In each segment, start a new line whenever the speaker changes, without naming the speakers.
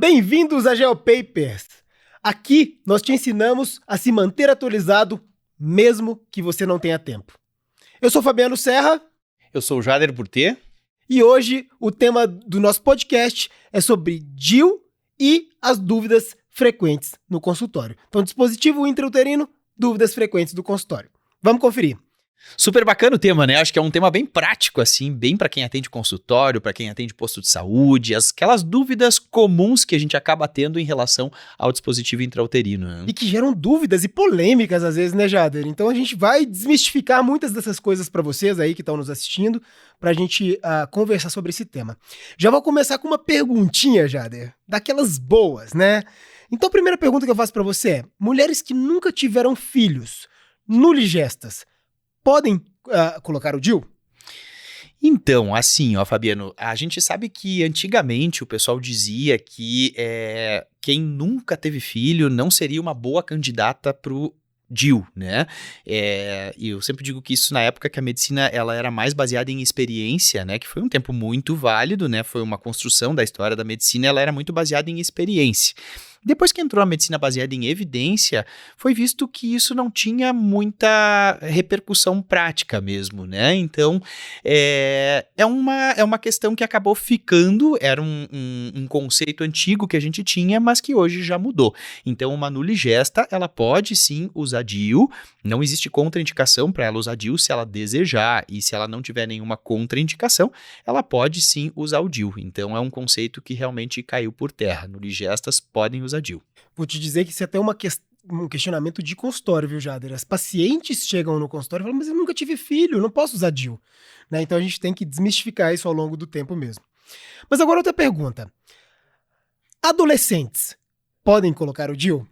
Bem-vindos a GeoPapers! Aqui nós te ensinamos a se manter atualizado, mesmo que você não tenha tempo. Eu sou Fabiano Serra.
Eu sou o Jader Burtê.
E hoje o tema do nosso podcast é sobre DIU e as dúvidas frequentes no consultório. Então, dispositivo intrauterino, dúvidas frequentes do consultório. Vamos conferir.
Super bacana o tema, né? Acho que é um tema bem prático, assim, bem para quem atende consultório, para quem atende posto de saúde, aquelas dúvidas comuns que a gente acaba tendo em relação ao dispositivo intrauterino, né?
E que geram dúvidas e polêmicas às vezes, né, Jader? Então a gente vai desmistificar muitas dessas coisas para vocês aí que estão nos assistindo, para a gente conversar sobre esse tema. Já vou começar com uma perguntinha, Jader, daquelas boas, né? Então a primeira pergunta que eu faço para você é: mulheres que nunca tiveram filhos, nuligestas, podem colocar o DIU?
Então, assim, ó, Fabiano, a gente sabe que antigamente o pessoal dizia que quem nunca teve filho não seria uma boa candidata pro DIU, né? E eu sempre digo que isso na época que a medicina ela era mais baseada em experiência, né? Que foi um tempo muito válido, né? Foi uma construção da história da medicina, ela era muito baseada em experiência. Depois que entrou a medicina baseada em evidência, foi visto que isso não tinha muita repercussão prática mesmo, né? Então, é uma questão que acabou ficando, era um conceito antigo que a gente tinha, mas que hoje já mudou. Então, uma nuligesta, ela pode sim usar DIU, não existe contraindicação para ela usar DIU se ela desejar, e se ela não tiver nenhuma contraindicação, ela pode sim usar o DIU. Então, é um conceito que realmente caiu por terra. Nuligestas podem usar DIU.
Vou te dizer que isso é até um questionamento de consultório, viu, Jader? As pacientes chegam no consultório e falam: mas eu nunca tive filho, eu não posso usar DIU. Né? Então a gente tem que desmistificar isso ao longo do tempo mesmo. Mas agora outra pergunta. Adolescentes podem colocar o DIU?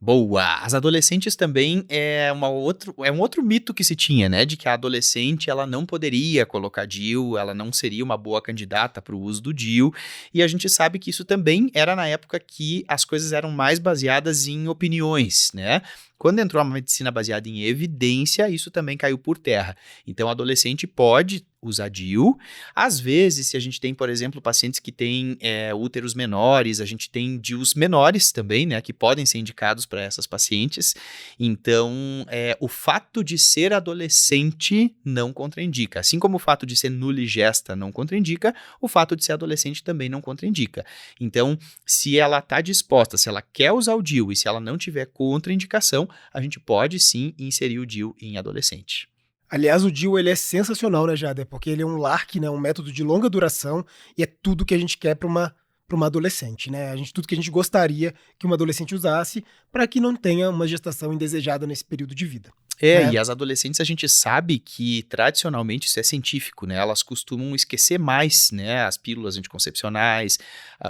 Boa! As adolescentes também é um outro mito que se tinha, né? De que a adolescente ela não poderia colocar DIU, ela não seria uma boa candidata para o uso do DIU. E a gente sabe que isso também era na época que as coisas eram mais baseadas em opiniões, né? Quando entrou a medicina baseada em evidência, isso também caiu por terra. Então, o adolescente pode usar DIU. Às vezes, se a gente tem, por exemplo, pacientes que têm úteros menores, a gente tem DIUs menores também, né, que podem ser indicados para essas pacientes. Então, o fato de ser adolescente não contraindica. Assim como o fato de ser nuligesta não contraindica, o fato de ser adolescente também não contraindica. Então, se ela está disposta, se ela quer usar o DIU e se ela não tiver contraindicação, a gente pode sim inserir o DIU em adolescente.
Aliás, o DIU ele é sensacional, né, Jader? Porque ele é um LARC, né, um método de longa duração, e é tudo que a gente quer para uma adolescente, né? Tudo que a gente gostaria que uma adolescente usasse para que não tenha uma gestação indesejada nesse período de vida. Né?
E as adolescentes a gente sabe que tradicionalmente isso é científico, né? Elas costumam esquecer mais, né? As pílulas anticoncepcionais,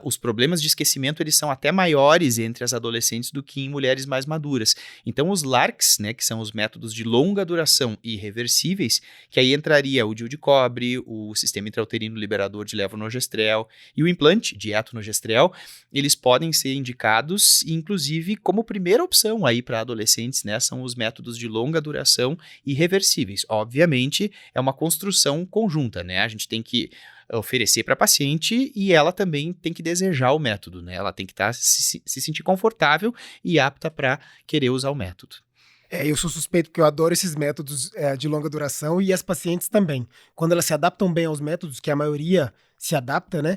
os problemas de esquecimento eles são até maiores entre as adolescentes do que em mulheres mais maduras. Então os LARCs, né? Que são os métodos de longa duração e reversíveis, que aí entraria o DIU de cobre, o sistema intrauterino liberador de levonorgestrel e o implante de etonogestrel, eles podem ser indicados, inclusive como primeira opção aí para adolescentes, né? São os métodos de longa duração e reversíveis. Obviamente, é uma construção conjunta, né? A gente tem que oferecer para a paciente e ela também tem que desejar o método, né? Ela tem que se sentir confortável e apta para querer usar o método.
Eu sou suspeito porque eu adoro esses métodos de longa duração e as pacientes também. Quando elas se adaptam bem aos métodos, que a maioria se adapta, né?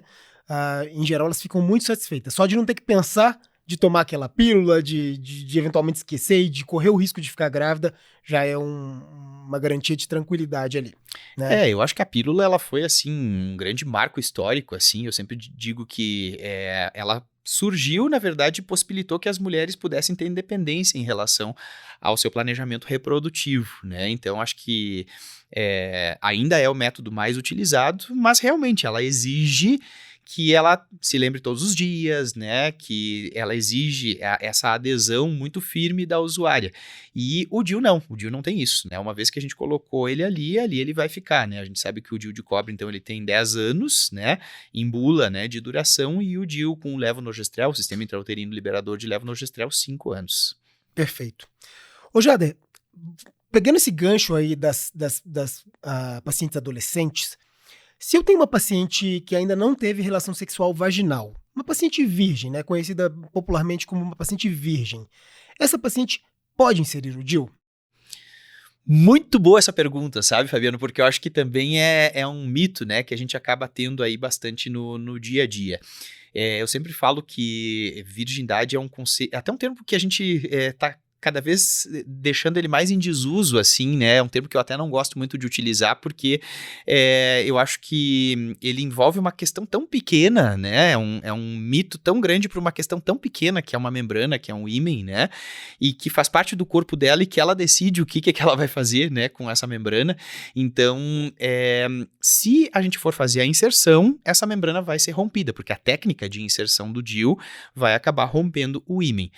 Em geral, elas ficam muito satisfeitas. Só de não ter que pensar de tomar aquela pílula, de eventualmente esquecer e de correr o risco de ficar grávida, já é uma garantia de tranquilidade ali. Né?
Eu acho que a pílula ela foi assim um grande marco histórico, assim. Eu sempre digo que ela surgiu, na verdade, e possibilitou que as mulheres pudessem ter independência em relação ao seu planejamento reprodutivo, né? Então, acho que ainda é o método mais utilizado, mas realmente ela exige que ela se lembre todos os dias, né, que ela exige essa adesão muito firme da usuária. E o DIU não tem isso, né, uma vez que a gente colocou ele ali ele vai ficar, né, a gente sabe que o DIU de cobre, então, ele tem 10 anos, né, em bula, né, de duração, e o DIU com levonorgestrel, o sistema intrauterino liberador de levonorgestrel, 5 anos.
Perfeito. Ô, Jader, pegando esse gancho aí das pacientes adolescentes, se eu tenho uma paciente que ainda não teve relação sexual vaginal, uma paciente virgem, né, conhecida popularmente como uma paciente virgem, essa paciente pode inserir o DIU?
Muito boa essa pergunta, sabe, Fabiano? Porque eu acho que também é um mito, né, que a gente acaba tendo aí bastante no dia a dia. Eu sempre falo que virgindade é um conceito, até um termo que a gente tá cada vez deixando ele mais em desuso, assim, né? É um termo que eu até não gosto muito de utilizar, porque eu acho que ele envolve uma questão tão pequena, né? É um mito tão grande para uma questão tão pequena, que é uma membrana, que é um ímen, né? E que faz parte do corpo dela e que ela decide o que ela vai fazer, né, com essa membrana. Então, se a gente for fazer a inserção, essa membrana vai ser rompida, porque a técnica de inserção do DIU vai acabar rompendo o ímen.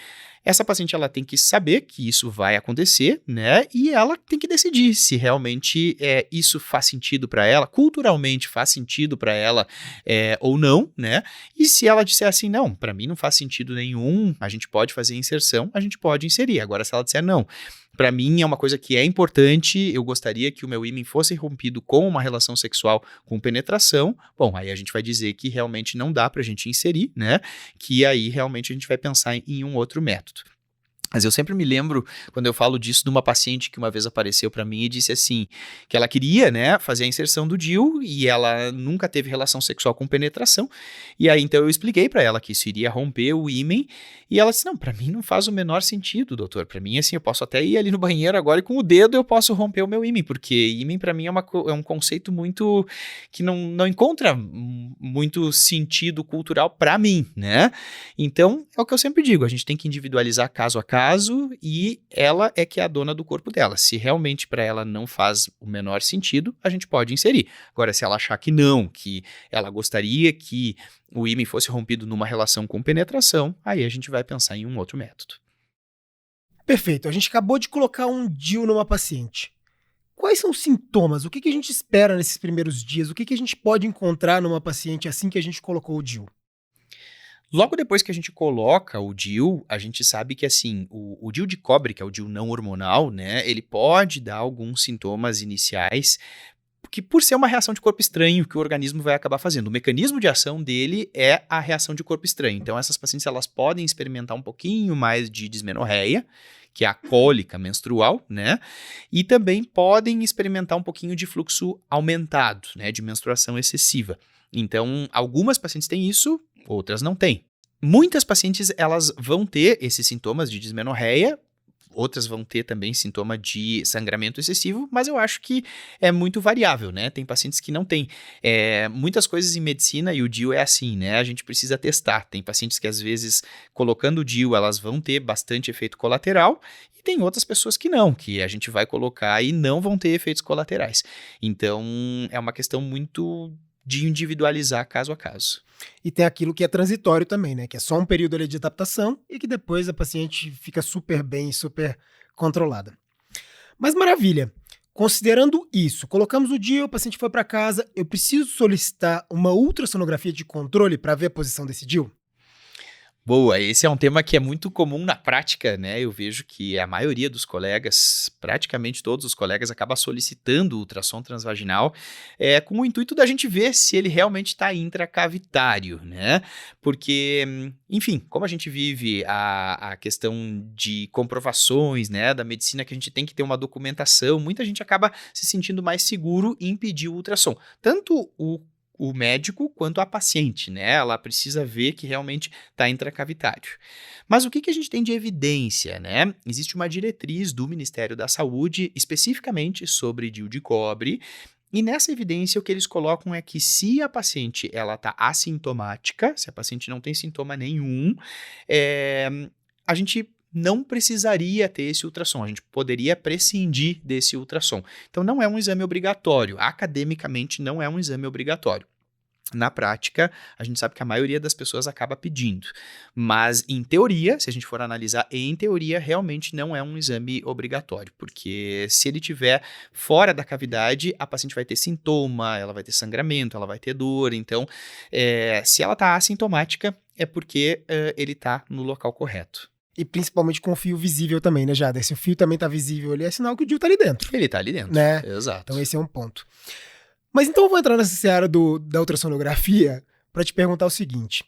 Essa paciente ela tem que saber que isso vai acontecer, né? E ela tem que decidir se realmente isso faz sentido para ela, culturalmente faz sentido para ela ou não, né? E se ela disser assim, não, para mim não faz sentido nenhum, a gente pode fazer inserção, a gente pode inserir. Agora, se ela disser não, para mim é uma coisa que é importante, eu gostaria que o meu ímen fosse rompido com uma relação sexual com penetração, bom, aí a gente vai dizer que realmente não dá pra gente inserir, né? Que aí realmente a gente vai pensar em um outro método. Mas eu sempre me lembro, quando eu falo disso, de uma paciente que uma vez apareceu para mim e disse assim, que ela queria, né, fazer a inserção do DIU e ela nunca teve relação sexual com penetração. E aí, então, eu expliquei para ela que isso iria romper o ímen e ela disse, não, para mim não faz o menor sentido, doutor. Para mim, assim, eu posso até ir ali no banheiro agora e com o dedo eu posso romper o meu ímen, porque ímen para mim é um conceito muito, que não encontra muito sentido cultural para mim, né? Então, é o que eu sempre digo, a gente tem que individualizar caso a caso, e ela é que é a dona do corpo dela. Se realmente para ela não faz o menor sentido, a gente pode inserir. Agora, se ela achar que não, que ela gostaria que o ímen fosse rompido numa relação com penetração, aí a gente vai pensar em um outro método.
Perfeito, a gente acabou de colocar um DIU numa paciente. Quais são os sintomas? O que a gente espera nesses primeiros dias? O que a gente pode encontrar numa paciente assim que a gente colocou o DIU?
Logo depois que a gente coloca o DIU, a gente sabe que assim, o DIU de cobre, que é o DIU não hormonal, né, ele pode dar alguns sintomas iniciais, que por ser uma reação de corpo estranho que o organismo vai acabar fazendo. O mecanismo de ação dele é a reação de corpo estranho. Então essas pacientes elas podem experimentar um pouquinho mais de dismenorreia, que é a cólica menstrual, né? E também podem experimentar um pouquinho de fluxo aumentado, né, de menstruação excessiva. Então, algumas pacientes têm isso, outras não têm. Muitas pacientes elas vão ter esses sintomas de dismenorreia, outras vão ter também sintoma de sangramento excessivo, mas eu acho que é muito variável, né? Tem pacientes que não têm. Muitas coisas em medicina, e o DIU é assim, né? A gente precisa testar. Tem pacientes que às vezes, colocando o DIU, elas vão ter bastante efeito colateral, e tem outras pessoas que não, que a gente vai colocar e não vão ter efeitos colaterais. Então, é uma questão muito de individualizar caso a caso.
E tem aquilo que é transitório também, né? Que é só um período ali de adaptação e que depois a paciente fica super bem, super controlada. Mas maravilha. Considerando isso, colocamos o DIU, o paciente foi para casa, eu preciso solicitar uma ultrassonografia de controle para ver a posição desse DIU?
Boa, esse é um tema que é muito comum na prática, né? Eu vejo que a maioria dos colegas, praticamente todos os colegas, acaba solicitando ultrassom transvaginal com o intuito da gente ver se ele realmente está intracavitário, né? Porque, enfim, como a gente vive a questão de comprovações, né, da medicina, que a gente tem que ter uma documentação, muita gente acaba se sentindo mais seguro em pedir o ultrassom. Tanto o médico quanto a paciente, né? Ela precisa ver que realmente está intracavitário. Mas o que a gente tem de evidência, né? Existe uma diretriz do Ministério da Saúde especificamente sobre DIU de cobre, e nessa evidência o que eles colocam é que se a paciente ela está assintomática, se a paciente não tem sintoma nenhum, a gente não precisaria ter esse ultrassom, a gente poderia prescindir desse ultrassom. Então não é um exame obrigatório, academicamente não é um exame obrigatório. Na prática, a gente sabe que a maioria das pessoas acaba pedindo, mas em teoria, se a gente for analisar, em teoria realmente não é um exame obrigatório, porque se ele tiver fora da cavidade, a paciente vai ter sintoma, ela vai ter sangramento, ela vai ter dor, então se ela está assintomática é porque ele está no local correto.
E principalmente com o fio visível também, né, Jader? Se o fio também tá visível ali, é sinal que o DIU tá ali dentro.
Ele tá ali dentro,
né?
Exato.
Então esse é um ponto. Mas então eu vou entrar nessa seara da ultrassonografia para te perguntar o seguinte.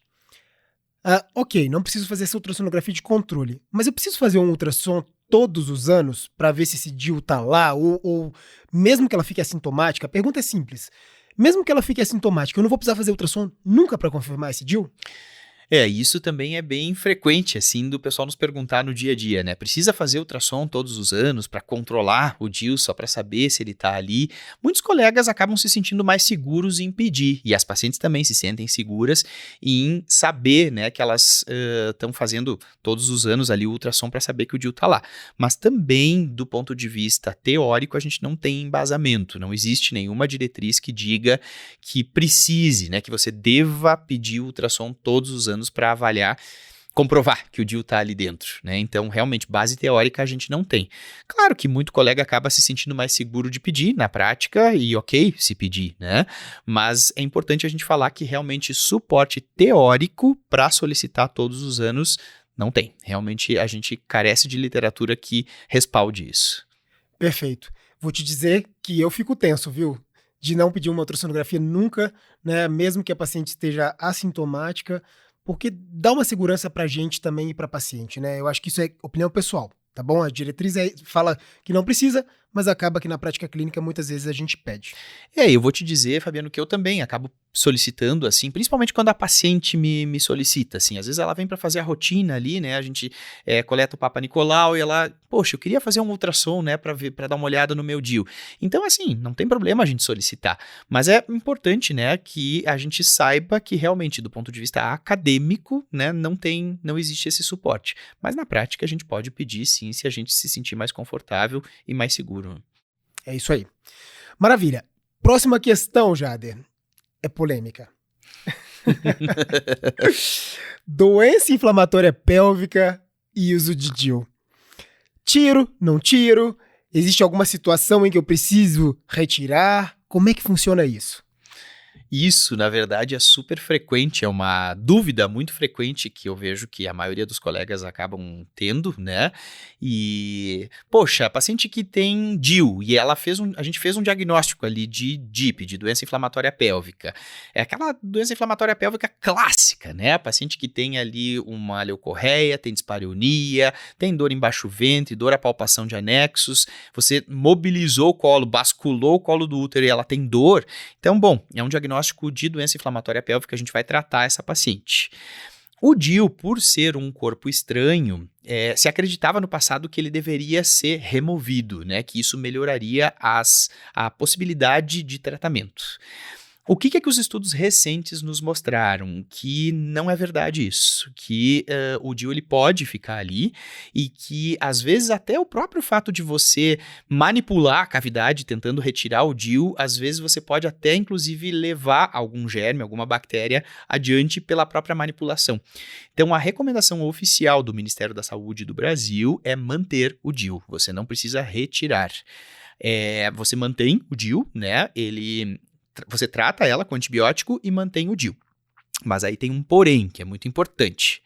Ok, não preciso fazer essa ultrassonografia de controle, mas eu preciso fazer um ultrassom todos os anos para ver se esse DIU tá lá, ou mesmo que ela fique assintomática, a pergunta é simples. Mesmo que ela fique assintomática, eu não vou precisar fazer ultrassom nunca para confirmar esse DIU?
Isso também é bem frequente, assim, do pessoal nos perguntar no dia a dia, né? Precisa fazer ultrassom todos os anos para controlar o DIU, só para saber se ele tá ali. Muitos colegas acabam se sentindo mais seguros em pedir, e as pacientes também se sentem seguras em saber, né, que elas estão fazendo todos os anos ali o ultrassom para saber que o DIU tá lá. Mas também, do ponto de vista teórico, a gente não tem embasamento, não existe nenhuma diretriz que diga que precise, né, que você deva pedir ultrassom todos os anos para avaliar, comprovar que o DIU está ali dentro, né? Então, realmente, base teórica a gente não tem. Claro que muito colega acaba se sentindo mais seguro de pedir na prática e ok se pedir, né? Mas é importante a gente falar que realmente suporte teórico para solicitar todos os anos não tem. Realmente a gente carece de literatura que respalde isso.
Perfeito. Vou te dizer que eu fico tenso, viu? De não pedir uma ultrassonografia nunca, né? Mesmo que a paciente esteja assintomática, porque dá uma segurança pra gente também e pra paciente, né? Eu acho que isso é opinião pessoal, tá bom? A diretriz fala que não precisa, mas acaba que na prática clínica muitas vezes a gente pede.
Eu vou te dizer, Fabiano, que eu também acabo solicitando, assim, principalmente quando a paciente me solicita, assim, às vezes ela vem para fazer a rotina ali, né, a gente coleta o Papa Nicolau e ela, poxa, eu queria fazer um ultrassom, né, para dar uma olhada no meu DIU. Então, assim, não tem problema a gente solicitar, mas é importante, né, que a gente saiba que realmente, do ponto de vista acadêmico, né, não existe esse suporte, mas na prática a gente pode pedir, sim, se a gente se sentir mais confortável e mais seguro.
É isso aí. Maravilha. Próxima questão, Jader. É polêmica. Doença inflamatória pélvica e uso de DIU. Tiro, não tiro? Existe alguma situação em que eu preciso retirar? Como é que funciona isso?
Isso, na verdade, é super frequente, é uma dúvida muito frequente que eu vejo que a maioria dos colegas acabam tendo, né? E, poxa, a paciente que tem DIU e a gente fez um diagnóstico ali de DIP, de doença inflamatória pélvica. É aquela doença inflamatória pélvica clássica, né? A paciente que tem ali uma leucorreia, tem dispareunia, tem dor embaixo do ventre, dor à palpação de anexos, você mobilizou o colo, basculou o colo do útero e ela tem dor. Então, bom, é um diagnóstico de doença inflamatória pélvica, a gente vai tratar essa paciente. O DIU, por ser um corpo estranho, se acreditava no passado que ele deveria ser removido, né? Que isso melhoraria a possibilidade de tratamento. O que é que os estudos recentes nos mostraram? Que não é verdade isso, que o DIU ele pode ficar ali e que às vezes até o próprio fato de você manipular a cavidade tentando retirar o DIU, às vezes você pode até inclusive levar algum germe, alguma bactéria adiante pela própria manipulação. Então a recomendação oficial do Ministério da Saúde do Brasil é manter o DIU, você não precisa retirar. Você mantém o DIU, né? Você trata ela com antibiótico e mantém o DIU. Mas aí tem um porém, que é muito importante.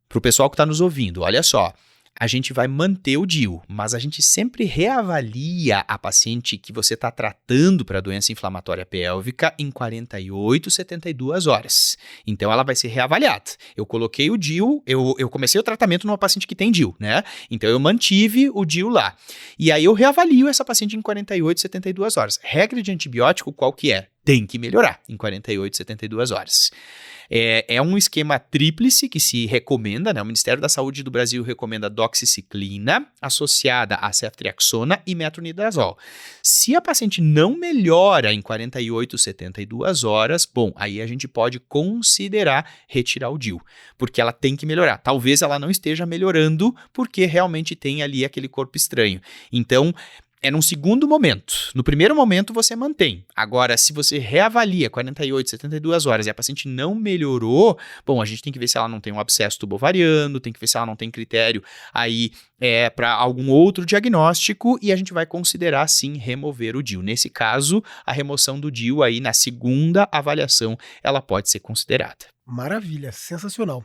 Para o pessoal que está nos ouvindo, olha só. A gente vai manter o DIU, mas a gente sempre reavalia a paciente que você está tratando para doença inflamatória pélvica em 48, 72 horas. Então, ela vai ser reavaliada. Eu coloquei o DIU, eu comecei o tratamento numa paciente que tem DIU, né? Então, eu mantive o DIU lá. E aí, eu reavalio essa paciente em 48, 72 horas. Regra de antibiótico, qual que é? Tem que melhorar em 48, 72 horas. É um esquema tríplice que se recomenda, né? O Ministério da Saúde do Brasil recomenda doxiciclina associada a ceftriaxona e metronidazol. Se a paciente não melhora em 48, 72 horas, bom, aí a gente pode considerar retirar o DIU, porque ela tem que melhorar. Talvez ela não esteja melhorando porque realmente tem ali aquele corpo estranho. Então, é num segundo momento. No primeiro momento você mantém. Agora, se você reavalia 48, 72 horas e a paciente não melhorou, bom, a gente tem que ver se ela não tem um abscesso tubovariano, tem que ver se ela não tem critério aí para algum outro diagnóstico e a gente vai considerar, sim, remover o DIU. Nesse caso, a remoção do DIU aí na segunda avaliação, ela pode ser considerada.
Maravilha, sensacional.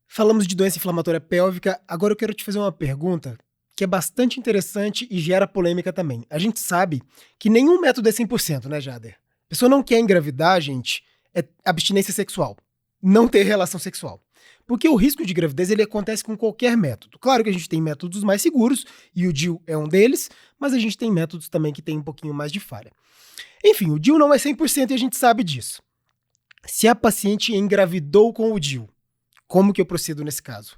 Falamos de doença inflamatória pélvica, agora eu quero te fazer uma pergunta que é bastante interessante e gera polêmica também. A gente sabe que nenhum método é 100%, né, Jader? A pessoa não quer engravidar, gente, é abstinência sexual. não ter relação sexual. Porque o risco de gravidez ele acontece com qualquer método. Claro que a gente tem métodos mais seguros, e o DIU é um deles, mas a gente tem métodos também que tem um pouquinho mais de falha. Enfim, o DIU não é 100% e a gente sabe disso. Se a paciente engravidou com o DIU, como que eu procedo nesse caso?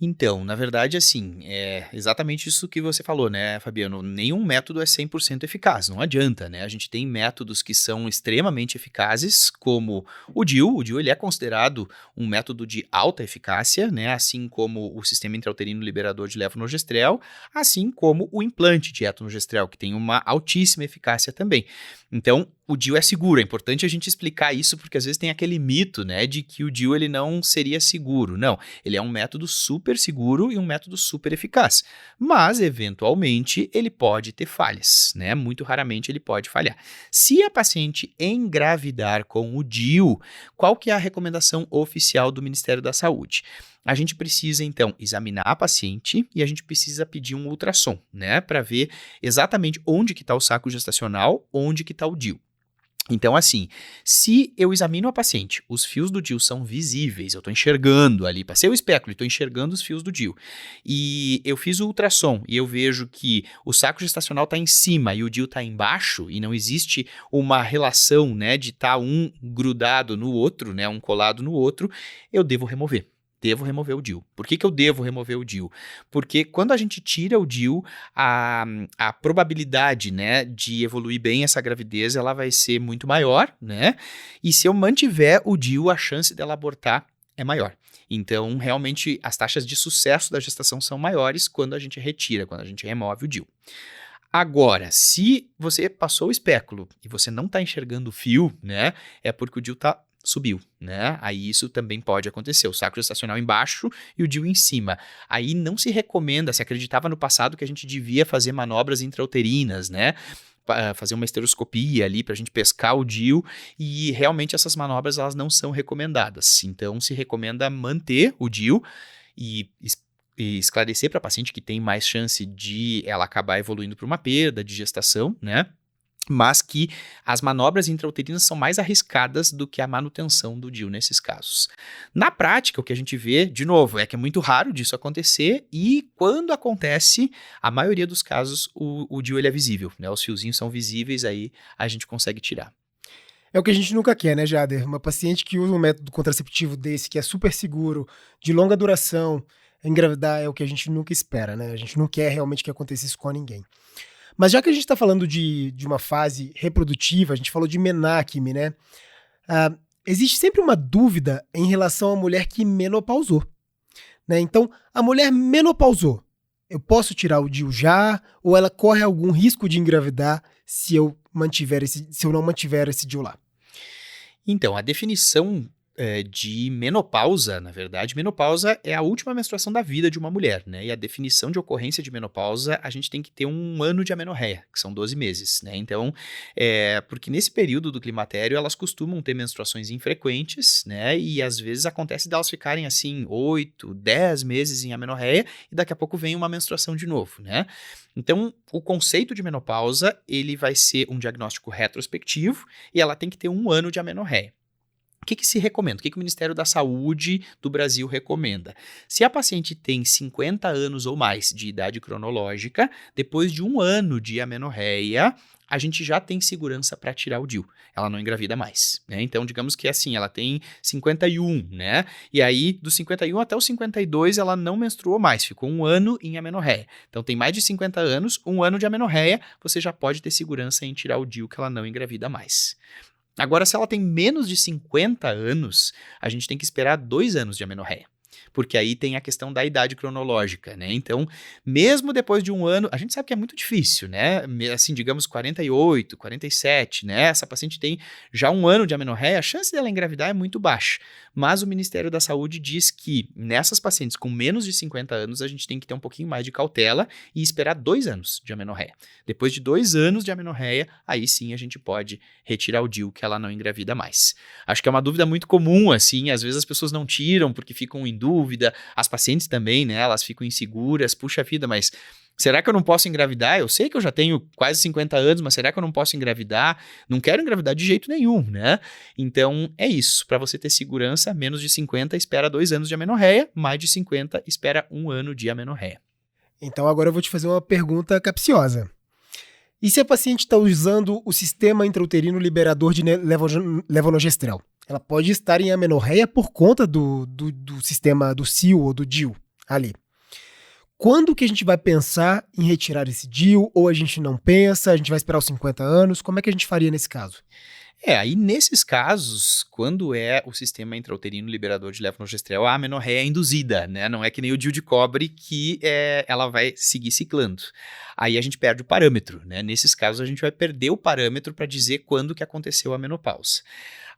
Então, na verdade, assim, é exatamente isso que você falou, né, Fabiano? Nenhum método é 100% eficaz, não adianta, né? A gente tem métodos que são extremamente eficazes, como o DIU. O DIU ele é considerado um método de alta eficácia, né? Assim como o sistema intrauterino liberador de levonorgestrel, assim como o implante de etonorgestrel, que tem uma altíssima eficácia também. Então, o DIU é seguro. É importante a gente explicar isso, porque às vezes tem aquele mito, né, de que o DIU ele não seria seguro. Não, ele é um método super seguro e um método super eficaz. Mas, eventualmente, ele pode ter falhas, né? Muito raramente ele pode falhar. Se a paciente engravidar com o DIU, qual que é a recomendação oficial do Ministério da Saúde? A gente precisa, então, examinar a paciente e a gente precisa pedir um ultrassom, né, para ver exatamente onde que está o saco gestacional, onde que está o DIU. Então, assim, se eu examino a paciente, os fios do DIU são visíveis, eu estou enxergando ali, passei o espéculo e estou enxergando os fios do DIU, e eu fiz o ultrassom e eu vejo que o saco gestacional está em cima e o DIU está embaixo e não existe uma relação, né, de estar um grudado no outro, né, um colado no outro, eu devo remover. Devo remover o DIU. Por que eu devo remover o DIU? Porque quando a gente tira o DIU, a probabilidade, né, de evoluir bem essa gravidez, ela vai ser muito maior, né? E se eu mantiver o DIU, a chance dela abortar é maior. Então, realmente, as taxas de sucesso da gestação são maiores quando a gente retira, quando a gente remove o DIU. Agora, se você passou o espéculo e você não está enxergando o fio, né, é porque o DIU subiu, né? Aí isso também pode acontecer. O saco gestacional embaixo e o DIU em cima. Aí não se recomenda, se acreditava no passado que a gente devia fazer manobras intrauterinas, né? Fazer uma esteroscopia ali para a gente pescar o DIU, e realmente essas manobras elas não são recomendadas. Então se recomenda manter o DIU e esclarecer para a paciente que tem mais chance de ela acabar evoluindo para uma perda de gestação, né? Mas que as manobras intrauterinas são mais arriscadas do que a manutenção do DIU nesses casos. Na prática, o que a gente vê, de novo, é que é muito raro disso acontecer, e quando acontece, a maioria dos casos, o DIU ele é visível, né? Os fiozinhos são visíveis, aí a gente consegue tirar.
É o que a gente nunca quer, né, Jader? Uma paciente que usa um método contraceptivo desse, que é super seguro, de longa duração, engravidar é o que a gente nunca espera, né? A gente não quer realmente que aconteça isso com ninguém. Mas já que a gente está falando de uma fase reprodutiva, a gente falou de menacme, né? Existe sempre uma dúvida em relação à mulher que menopausou, né? Então, a mulher menopausou, eu posso tirar o DIU já, ou ela corre algum risco de engravidar se eu não mantiver esse DIU lá?
Então, a definição de menopausa, na verdade, menopausa é a última menstruação da vida de uma mulher, né? E a definição de ocorrência de menopausa, a gente tem que ter um ano de amenorreia, que são 12 meses, né? Então, porque nesse período do climatério, elas costumam ter menstruações infrequentes, né? E às vezes acontece delas ficarem assim, 8, 10 meses em amenorreia, e daqui a pouco vem uma menstruação de novo, né? Então, o conceito de menopausa, ele vai ser um diagnóstico retrospectivo, e ela tem que ter um ano de amenorreia. O que se recomenda? O que o Ministério da Saúde do Brasil recomenda? Se a paciente tem 50 anos ou mais de idade cronológica, depois de um ano de amenorreia, a gente já tem segurança para tirar o DIU. Ela não engravida mais, né? Então, digamos que assim, ela tem 51, né? E aí, dos 51 até os 52, ela não menstruou mais, ficou um ano em amenorreia. Então, tem mais de 50 anos, um ano de amenorreia, você já pode ter segurança em tirar o DIU, que ela não engravida mais. Agora, se ela tem menos de 50 anos, a gente tem que esperar 2 anos de amenorreia, porque aí tem a questão da idade cronológica, né? Então, mesmo depois de um ano, a gente sabe que é muito difícil, né? Assim, digamos 48, 47, né? Essa paciente tem já um ano de amenorreia, a chance dela engravidar é muito baixa. Mas o Ministério da Saúde diz que nessas pacientes com menos de 50 anos, a gente tem que ter um pouquinho mais de cautela e esperar 2 anos de amenorreia. Depois de 2 anos de amenorreia, aí sim a gente pode retirar o DIU, que ela não engravida mais. Acho que é uma dúvida muito comum, assim, às vezes as pessoas não tiram porque ficam em dúvida, as pacientes também, né? Elas ficam inseguras, puxa vida, mas será que eu não posso engravidar? Eu sei que eu já tenho quase 50 anos, mas será que eu não posso engravidar? Não quero engravidar de jeito nenhum, né? Então, é isso. Para você ter segurança, menos de 50 espera 2 anos de amenorreia, mais de 50 espera 1 ano de amenorreia.
Então agora eu vou te fazer uma pergunta capciosa. E se a paciente está usando o sistema intrauterino liberador de levonorgestrel? Ela pode estar em amenorreia por conta do sistema do SIL ou do DIU ali. Quando que a gente vai pensar em retirar esse DIU? Ou a gente não pensa? A gente vai esperar os 50 anos? Como é que a gente faria nesse caso?
Aí nesses casos, quando é o sistema intrauterino liberador de levonorgestrel, a amenorreia é induzida, né? Não é que nem o DIU de cobre que ela vai seguir ciclando. Aí a gente perde o parâmetro, né? Nesses casos a gente vai perder o parâmetro para dizer quando que aconteceu a menopausa.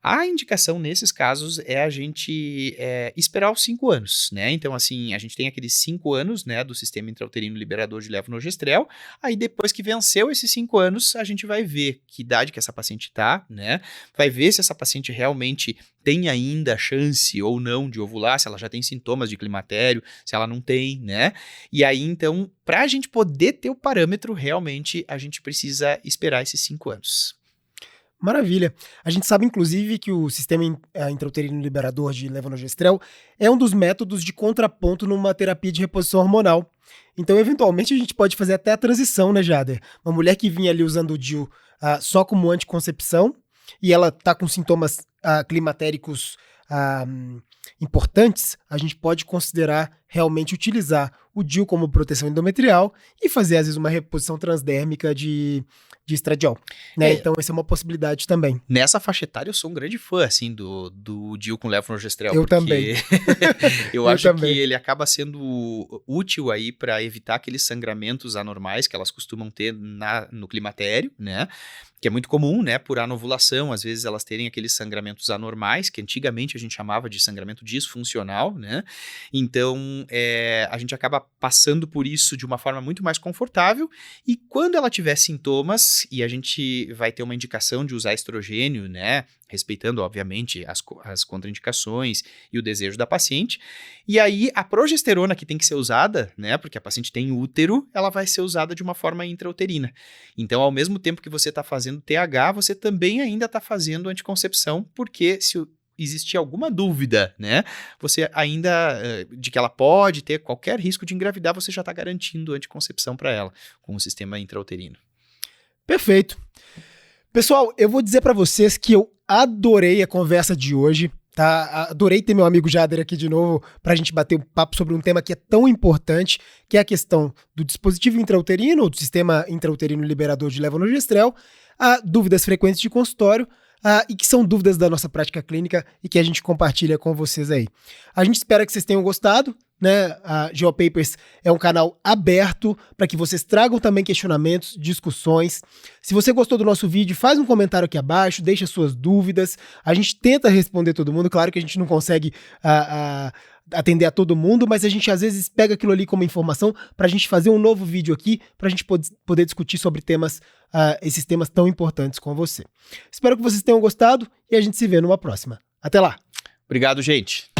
A indicação nesses casos é a gente esperar os 5 anos, né? Então, assim, a gente tem aqueles 5 anos, né, do sistema intrauterino liberador de levonorgestrel. Aí, depois que venceu esses 5 anos, a gente vai ver que idade que essa paciente tá, né? Vai ver se essa paciente realmente tem ainda chance ou não de ovular, se ela já tem sintomas de climatério, se ela não tem, né? E aí, então, para a gente poder ter o parâmetro, realmente, a gente precisa esperar esses 5 anos.
Maravilha. A gente sabe, inclusive, que o sistema intrauterino liberador de levonorgestrel é um dos métodos de contraponto numa terapia de reposição hormonal. Então, eventualmente, a gente pode fazer até a transição, né, Jader? Uma mulher que vinha ali usando o DIU só como anticoncepção e ela está com sintomas climatéricos importantes, a gente pode considerar realmente utilizar o DIU como proteção endometrial e fazer, às vezes, uma reposição transdérmica de estradiol, né? Então, essa é uma possibilidade também.
Nessa faixa etária, eu sou um grande fã, assim, do DIU com levonorgestrel.
Eu também.
eu acho que ele acaba sendo útil aí para evitar aqueles sangramentos anormais que elas costumam ter no climatério, né? Que é muito comum, né, por anovulação, às vezes elas terem aqueles sangramentos anormais, que antigamente a gente chamava de sangramento disfuncional, né? Então, a gente acaba passando por isso de uma forma muito mais confortável, e quando ela tiver sintomas, e a gente vai ter uma indicação de usar estrogênio, né, respeitando, obviamente, as contraindicações e o desejo da paciente, e aí a progesterona que tem que ser usada, né, porque a paciente tem útero, ela vai ser usada de uma forma intrauterina. Então, ao mesmo tempo que você está fazendo TH, você também ainda está fazendo anticoncepção, porque se existir alguma dúvida, né, você ainda, de que ela pode ter qualquer risco de engravidar, você já está garantindo anticoncepção para ela, com o sistema intrauterino.
Perfeito. Pessoal, eu vou dizer para vocês que eu adorei a conversa de hoje, tá? Adorei ter meu amigo Jader aqui de novo pra gente bater um papo sobre um tema que é tão importante, que é a questão do dispositivo intrauterino, ou do sistema intrauterino liberador de levonorgestrel, dúvidas frequentes de consultório, e que são dúvidas da nossa prática clínica e que a gente compartilha com vocês aí. A gente espera que vocês tenham gostado, né? A GeoPapers é um canal aberto para que vocês tragam também questionamentos, discussões. Se você gostou do nosso vídeo, faz um comentário aqui abaixo, deixa suas dúvidas. A gente tenta responder todo mundo, claro que a gente não consegue atender a todo mundo, mas a gente às vezes pega aquilo ali como informação para a gente fazer um novo vídeo aqui, para a gente poder discutir sobre esses temas tão importantes com você. Espero que vocês tenham gostado e a gente se vê numa próxima. Até lá!
Obrigado, gente!